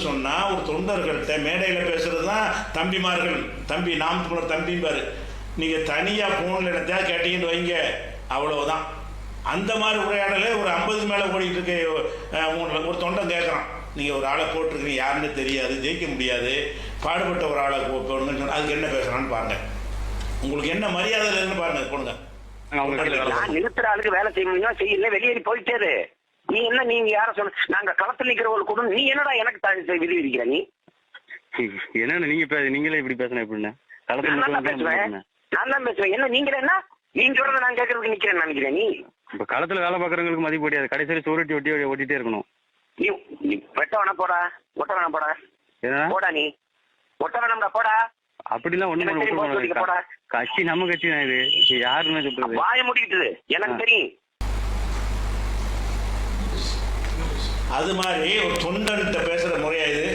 சொன்னால் ஒரு தொண்டர்கள்ட்ட மேடையில் பேசுகிறது தான் தம்பிமார்கள், தம்பி நாம் தம்பிம்பார். நீங்கள் தனியாக ஃபோனில் எடுத்தா கேட்டீங்கன்னு வைங்க, அவ்வளவுதான். அந்த மாதிரி உரையாடலே ஒரு 50 மேலே ஓடிட்டு இருக்க ஒரு தொண்டன் கேட்குறான், நீங்கள் ஒரு ஆளை போட்டிருக்கீங்க, யாருன்னு தெரியாது, ஜெயிக்க முடியாது, பாடுபட்ட ஒரு ஆளை போடணும்னு சொன்னால் அதுக்கு என்ன பேசுகிறான்னு பாருங்கள். உங்களுக்கு என்ன மரியாதை இல்லைன்னு பாருங்க, போடுங்க. நிறுத்துற ஆளுக்கு வேலை செய்ய முடியும், செய்யல, வெளியேறி போயிட்டே. நீ என்ன, நீங்க யார சொன்ன? நாங்க களத்தில் நிக்கிறவங்க கூட நீ என்னடா எனக்கு விதி விதிக்கிற? நீ என்ன நீங்களே இப்படி பேசுன எப்படின்னா? நான் தான் பேசுவேன். என்ன நீங்க என்ன நீங்க சொல்றத நான் கேட்கறதுக்கு நிக்கிறேன்னு நினைக்கிறேன். நீ இப்ப களத்துல வேலை பாக்குறவங்களுக்கு மதிப்பு கிடையாது, கடைசியில சோறுட்டி ஒட்டிட்டே இருக்கணும். நீ வெட்ட வேணா போடா, ஒட்ட வேணா போடா, போடா நீ ஒட்ட வேணாம்டா போடா. அப்படிலாம் ஒண்ணு போடா. கட்சி நம்ம கட்சி தான், இது யாருன்னு சொல்றது? வாய முடிக்கிட்டு எனக்கு தெரியும். அது மாதிரி ஒரு தொண்டன்கிட்ட பேசுகிற முறையா இது?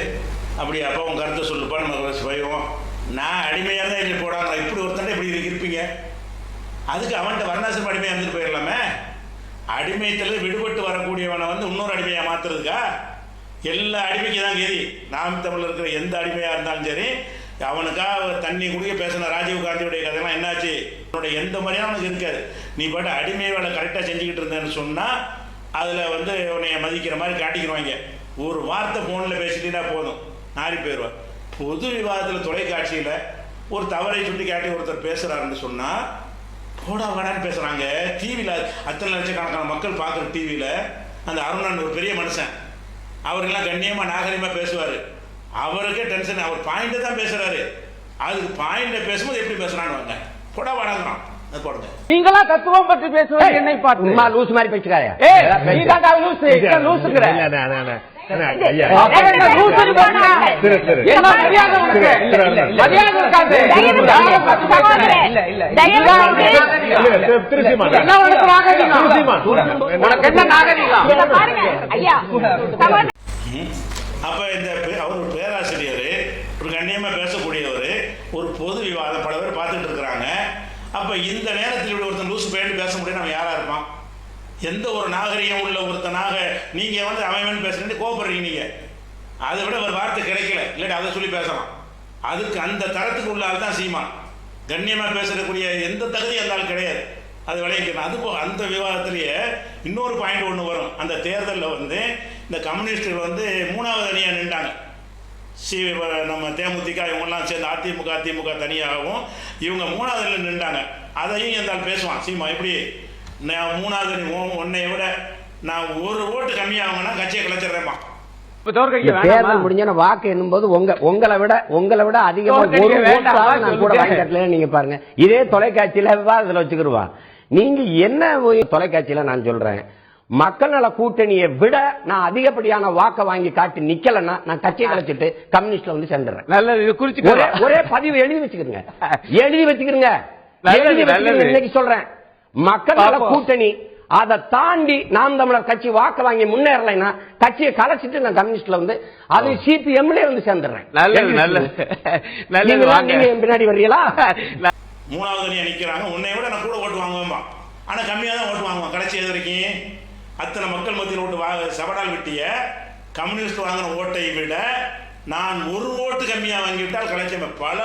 அப்படி அப்போ உன் கருத்தை சொல்லுப்பா, நம்ம பயம். நான் அடிமையாக தான் இல்லை போடாங்க, இப்படி ஒருத்தண்டை இப்படி இருப்பீங்க. அதுக்கு அவன்கிட்ட வர்ணாசிரம அடிமையாக இருந்துட்டு போயிடலாமே. அடிமையத்தில் விடுபட்டு வரக்கூடியவனை வந்து இன்னொரு அடிமையாக மாற்றுறதுக்கா? எல்லா அடிமைக்கு தான் கெதி. நாம் தமிழில் இருக்கிற எந்த அடிமையாக இருந்தாலும் சரி, அவனுக்காக தண்ணி குடிக்க பேசின ராஜீவ் காந்தியுடைய கதையெல்லாம் என்னாச்சு? அவனுடைய எந்த மாதிரியான அவனுக்கு இருக்காது. நீ பாட்டு அடிமை வேலை கரெக்டாக செஞ்சுக்கிட்டு இருந்தேன்னு சொன்னால் அதில் வந்து உன்னைய மதிக்கிற மாதிரி காட்டிக்கிடுவாங்க. ஒரு வார்த்தை ஃபோனில் பேசிட்டீங்கன்னா போதும், நாரி போயிடுவான். பொது விவாதத்தில் தொலைக்காட்சியில் ஒரு தவறை சுட்டி காட்டி ஒருத்தர் பேசுகிறாருன்னு சொன்னால் போடா வாடான்னு பேசுகிறாங்க. டிவியில் அத்தனை லட்சக்கணக்கான மக்கள் பார்க்குற டிவியில் அந்த அருணன் ஒரு பெரிய மனுஷன், அவருக்கெல்லாம் கண்ணியமாக நாகரிகமாக பேசுவார். அவருக்கே டென்ஷன், அவர் பாயிண்ட்டை தான் பேசுகிறாரு. அதுக்கு பாயிண்ட்டை பேசும்போது எப்படி பேசுகிறான்னு வாங்க, போடா வாடாங்கிறான். அது போடுங்க. நீங்களா தத்துவம் பற்றி பேசுவது என்னை பார்த்து லூஸ் மாதிரி பேசுறாரு. அப்ப இந்த அவர் ஒரு பேராசிரியர், ஒரு கண்ணியமா பேசக்கூடியவர், ஒரு பொது விவாதம் பல பேர் பார்த்துட்டு இருக்கிறாங்க. அப்ப இந்த நேரத்தில் இப்படி ஒருத்தன் லூசு பேட்டு பேச முடியும், நம்ம யாரா இருப்பான்? எந்த ஒரு நாகரிகம் உள்ள ஒருத்தனாக நீங்க வந்து அவன் பேசுறேன்னு கோபப்படுறீங்க. நீங்க அதை விட ஒரு வார்த்தை கிடைக்கல, இல்லாட்டி அதை சொல்லி பேசலாம். அதுக்கு அந்த தரத்துக்கு உள்ள ஆள் தான் சீமான். கண்ணியமா பேசக்கூடிய எந்த தகுதியும் அந்த ஆள் கிடையாது. அது விளைவிக்கணும். அது அந்த விவாதத்திலேயே இன்னொரு பாயிண்ட் ஒன்று வரும். அந்த தேர்தலில் வந்து இந்த கம்யூனிஸ்டுகள் வந்து 3வது அணியாக நின்றாங்க. நம்ம தேமுதிக இவங்கெல்லாம் சேர்ந்து அதிமுக தனியாகவும் இவங்க 3வது அணியில் நின்றாங்க. அதையும் எந்த ஆள் பேசுவான் சீமா, எப்படி நான் 3வது அணி உன்னை விட நான் ஒரு ஓட்டு கம்மியாகும்னா கட்சியை கலைச்சிடுறேம்மா. தேர்தல் முடிஞ்ச வாக்கு என்னும்போது உங்களை விட அதிகமா கூட வாங்கி நீங்க பாருங்க. இதே தொலைக்காட்சியில விவாதத்துல வச்சுக்கிடுவான். நீங்க என்ன தொலைக்காட்சியில நான் சொல்றேன், மக்கள் நல கூட்டணியை விட நான் அதிகப்படியான வாக்க வாங்கி காட்டி நிக்கலன்னா நான் கட்சியை கலைச்சிட்டு கம்யூனிஸ்ட்ல வந்து சேர்ந்துடுறேன். ஒரே பதிவு எழுதி வச்சுக்கிறேங்க, இன்னைக்கு சொல்றேன். மக்கள் நல கூட்டணி அதை தாண்டி நாம் தமிழர் கட்சி வாக்கு வாங்கி முன்னேறலைன்னா கட்சியை கலைச்சிட்டு நான் கம்யூனிஸ்ட்ல வந்து அது சிபிஎம்ல வந்து சேர்ந்துடுறேன். பின்னாடி வர்றீங்களா? 3வது அணியா நிக்கிறாங்க, உன்னை விட நான் கூட ஓட்டு வாங்குவேன், ஆனா கம்மியா தான் ஓட்டு வாங்குவான். கடைசி எது வரைக்கும் அத்தனை மக்கள் மத்தியில் ஓட்டு சவடால் விட்டிய கம்யூனிஸ்ட் வாங்கின ஓட்டை விட நான் ஒரு ஓட்டு கம்மியா வாங்கிவிட்டால் கலைச்சேன். பல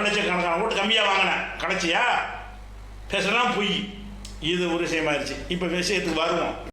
லட்சக்கணக்கான ஓட்டு கம்மியா வாங்கினேன், கடைசியா பேசலாம் பொய். இது ஒரு விஷயமாயிருச்சு. இப்ப விஷயத்துக்கு வருவோம்.